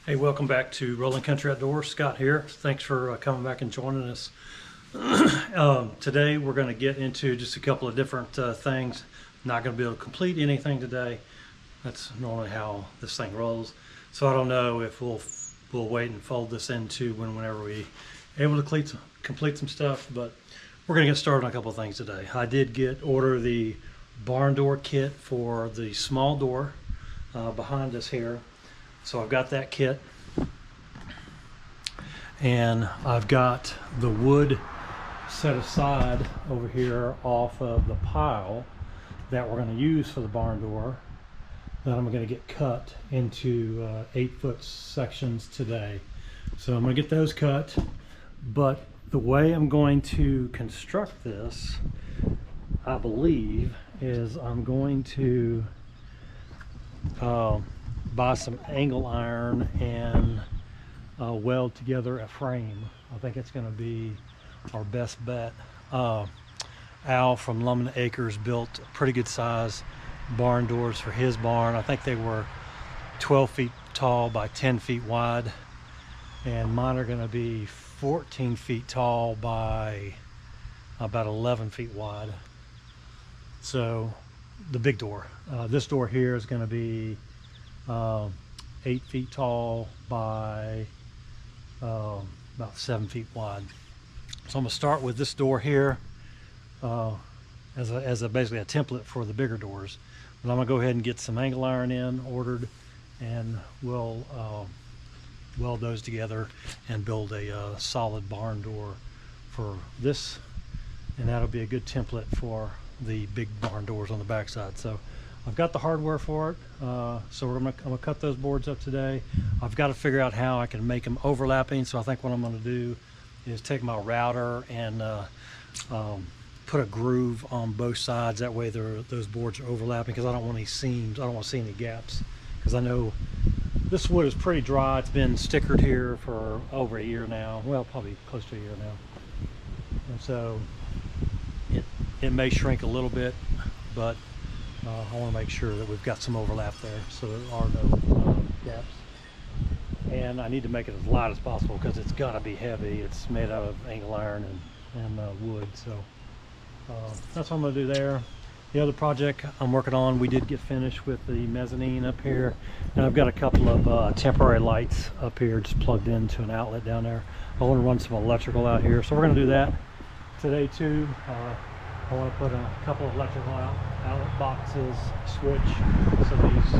Hey, welcome back to Rolling Country Outdoors. Scott here. Thanks for coming back and joining us. Today we're going to get into just a couple of different things. Not going to be able to complete anything today. That's normally how this thing rolls. So I don't know if we'll wait and fold this into whenever we able to complete some stuff. But we're going to get started on a couple of things today. I did order the barn door kit for the small door behind us here. So I've got that kit, and I've got the wood set aside over here off of the pile that we're going to use for the barn door that I'm going to get cut into 8-foot sections today. So I'm going to get those cut, but the way I'm going to construct this, I believe, is I'm going to buy some angle iron and weld together a frame. I think it's going to be our best bet. Al from Lummin Acres built pretty good size barn doors for his barn. I think they were 12 feet tall by 10 feet wide, and mine are going to be 14 feet tall by about 11 feet wide. So the big door, this door here is going to be 8 feet tall by about 7 feet wide. So I'm going to start with this door here as basically a template for the bigger doors. But I'm going to go ahead and get some angle iron ordered, and we'll weld those together and build a solid barn door for this, and that'll be a good template for the big barn doors on the backside. So I've got the hardware for it, so I'm gonna cut those boards up today. I've got to figure out how I can make them overlapping, so I think what I'm going to do is take my router and put a groove on both sides. That way those boards are overlapping, because I don't want any seams. I don't want to see any gaps, because I know this wood is pretty dry. It's been stickered here for over a year now. Well, probably close to a year now. And so it may shrink a little bit, but I want to make sure that we've got some overlap there so there are no gaps. And I need to make it as light as possible, because it's got to be heavy. It's made out of angle iron and wood. So that's what I'm going to do there. The other project I'm working on, we did get finished with the mezzanine up here, and I've got a couple of temporary lights up here just plugged into an outlet down there. I want to run some electrical out here, so we're going to do that today too. I want to put a couple of electrical outlet boxes, switch, so these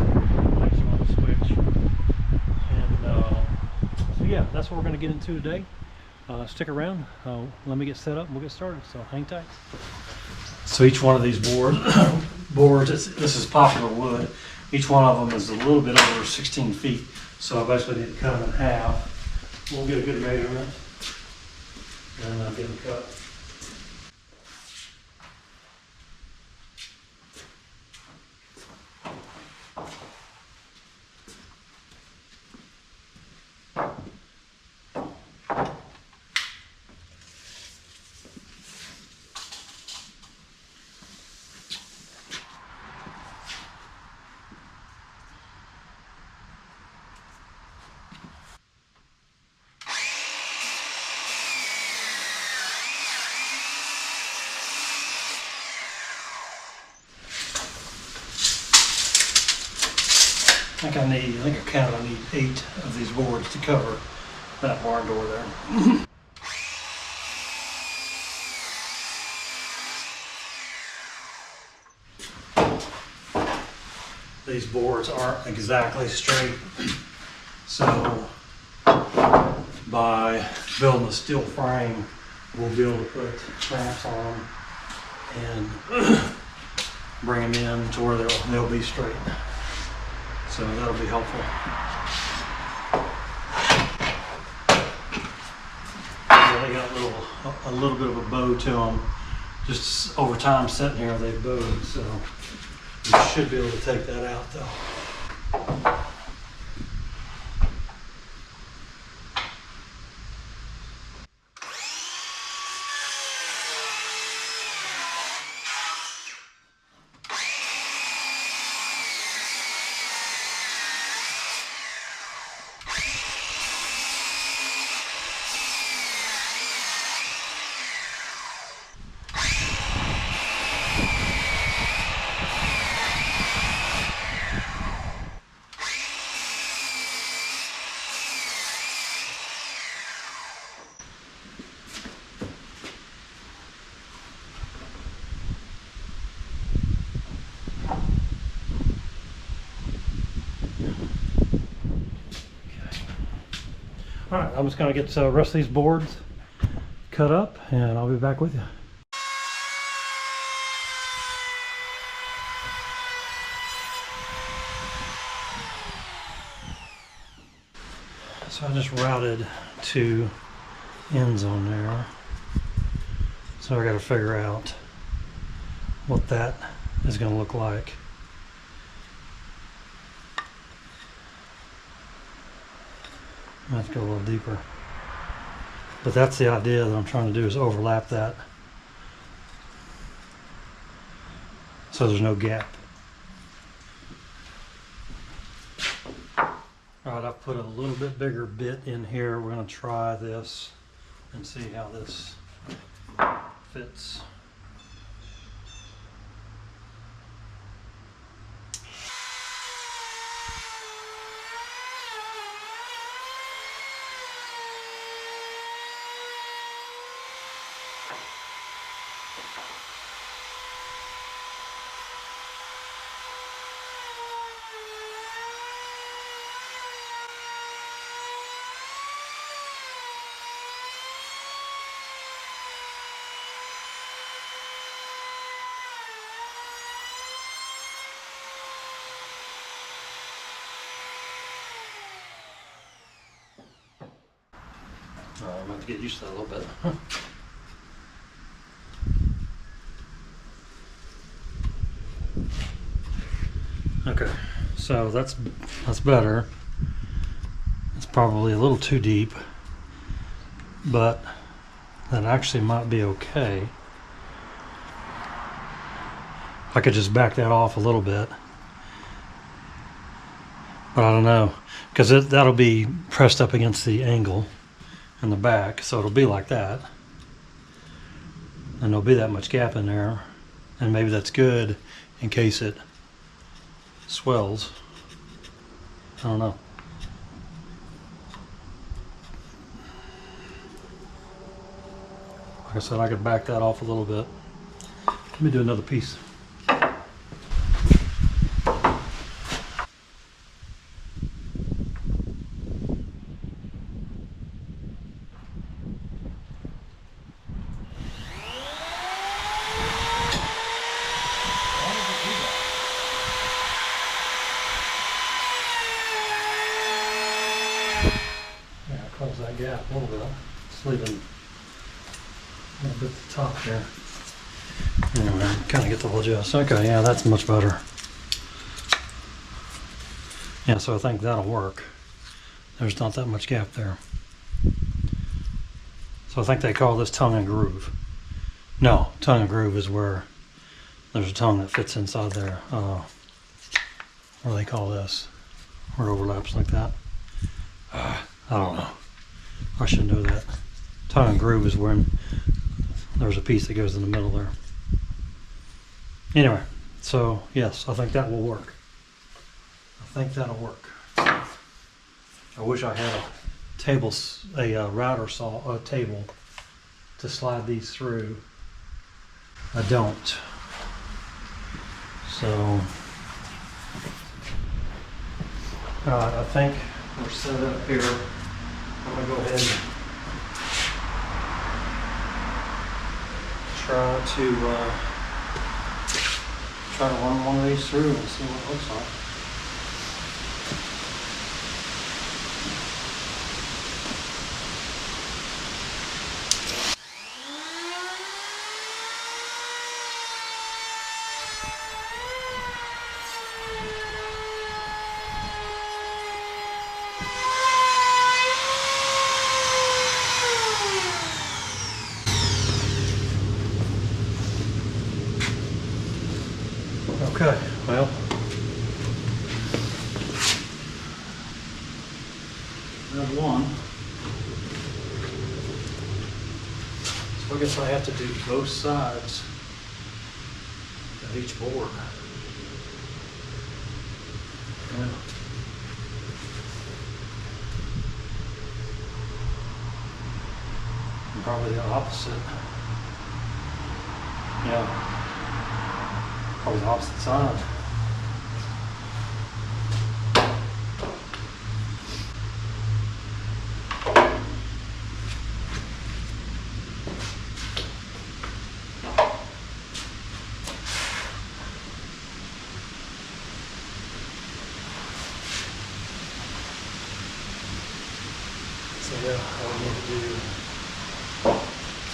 lights are on the switch. And so yeah, that's what we're going to get into today. Stick around, let me get set up and we'll get started, so hang tight. So each one of these boards, this is popular wood. Each one of them is a little bit over 16 feet, so I basically need to cut them in half. We'll get a good measurement and get them cut. I think I need 8 of these boards to cover that barn door there. These boards aren't exactly straight, so by building a steel frame, we'll be able to put clamps on them and bring them in to where they'll be straight. So that'll be helpful. Yeah, they got a little bit of a bow to them. Just over time sitting here, they've bowed, so you should be able to take that out though. All right, I'm just gonna get the rest of these boards cut up and I'll be back with you. So I just routed 2 ends on there. So I gotta figure out what that is gonna look like. I have to go a little deeper. But that's the idea that I'm trying to do, is overlap that so there's no gap. Alright, I've put a little bit bigger bit in here. We're going to try this and see how this fits. I'm going to have to get used to that a little bit. Okay, so that's better. It's probably a little too deep, but that actually might be okay. I could just back that off a little bit, but I don't know, because that'll be pressed up against the angle in the back, so it'll be like that, and there'll be that much gap in there, and maybe that's good in case it swells. I don't know. Like I said, I could back that off a little bit. Let me do another piece. Close that gap a little bit. Just leaving a little bit at the top here. Anyway, kind of get the whole adjust. Okay, yeah, that's much better. Yeah, so I think that'll work. There's not that much gap there. So I think they call this tongue and groove. No, tongue and groove is where there's a tongue that fits inside there. What do they call this? Where it overlaps like that. I don't know. I should know that. Tongue and groove is when there's a piece that goes in the middle there. Anyway, so yes, I think that will work. I think that'll work. I wish I had a router saw, a table to slide these through. I don't. So, I think we're set up here. I'm gonna go ahead and try to run one of these through and see what it looks like. Okay, well, that's one. So I guess I have to do both sides of each board. Yeah. And probably the opposite. Yeah. Probably the opposite side. So yeah, all we need to do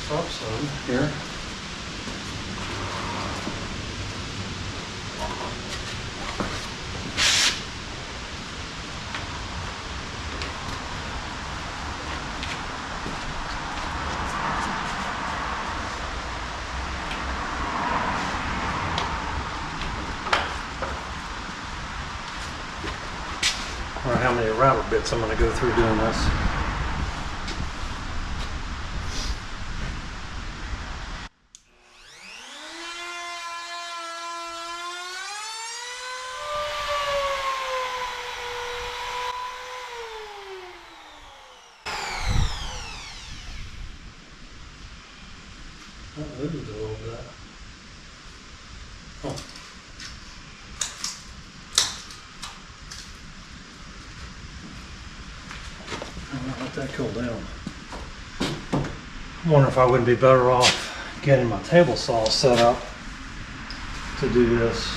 front some here. I don't know how many rabbit bits I'm going to go through doing this. That moved a little bit. Oh. Let that cool down. I wonder if I wouldn't be better off getting my table saw set up to do this.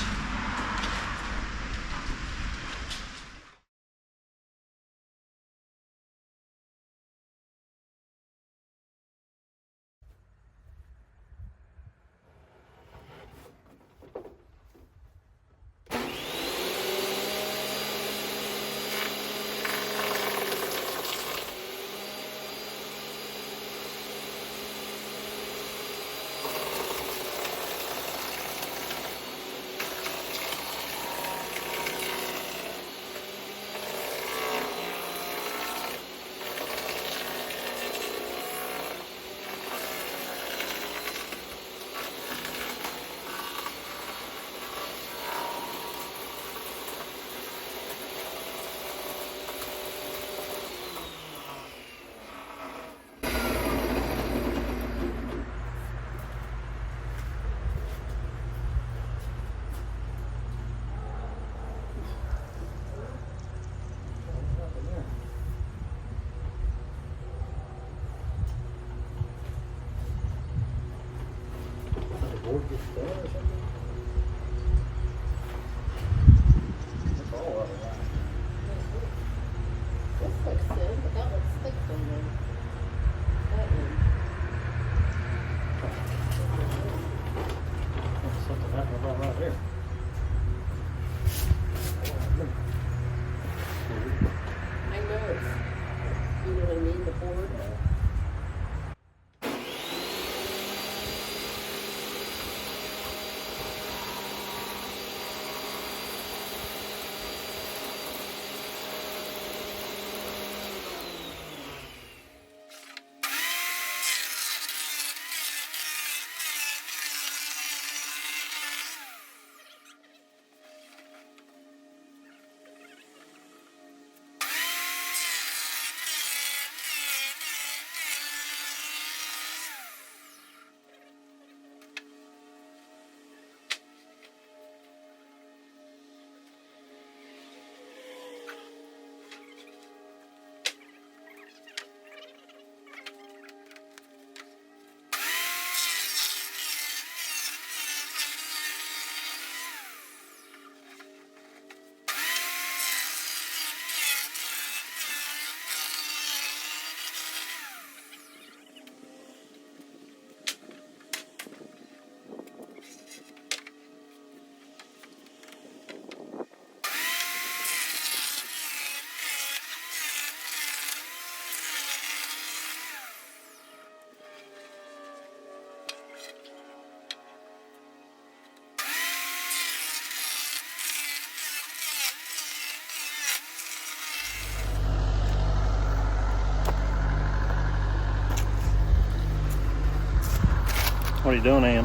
What are you doing, Ann?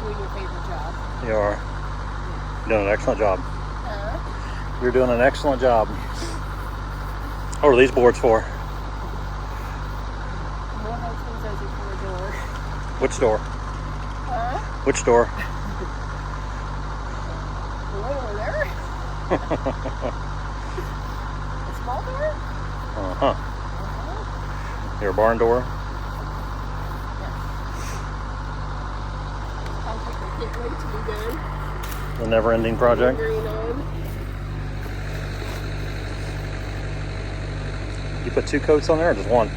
Doing your favorite job. You are. You're doing an excellent job. You're doing an excellent job. What are these boards for? My husband says it's for a door. Which door? Which door? The one over there? A small door? Uh-huh. Your barn door? Can't wait to be done. The never-ending project? Green on. You put 2 coats on there or just one?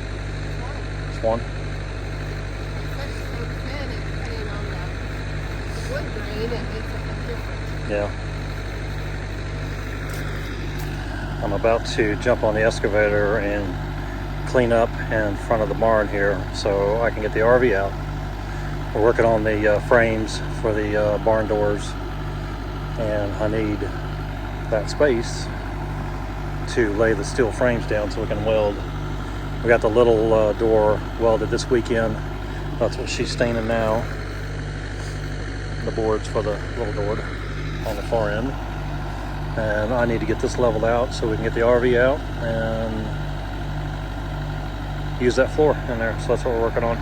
Just one? It's so thin, and depending on the wood grain, it makes it look different. Yeah. I'm about to jump on the excavator and clean up in front of the barn here so I can get the RV out. We're working on the frames for the barn doors, and I need that space to lay the steel frames down so we can weld. We got the little door welded this weekend. That's what she's staining now. The boards for the little door on the far end. And I need to get this leveled out so we can get the RV out and use that floor in there. So that's what we're working on.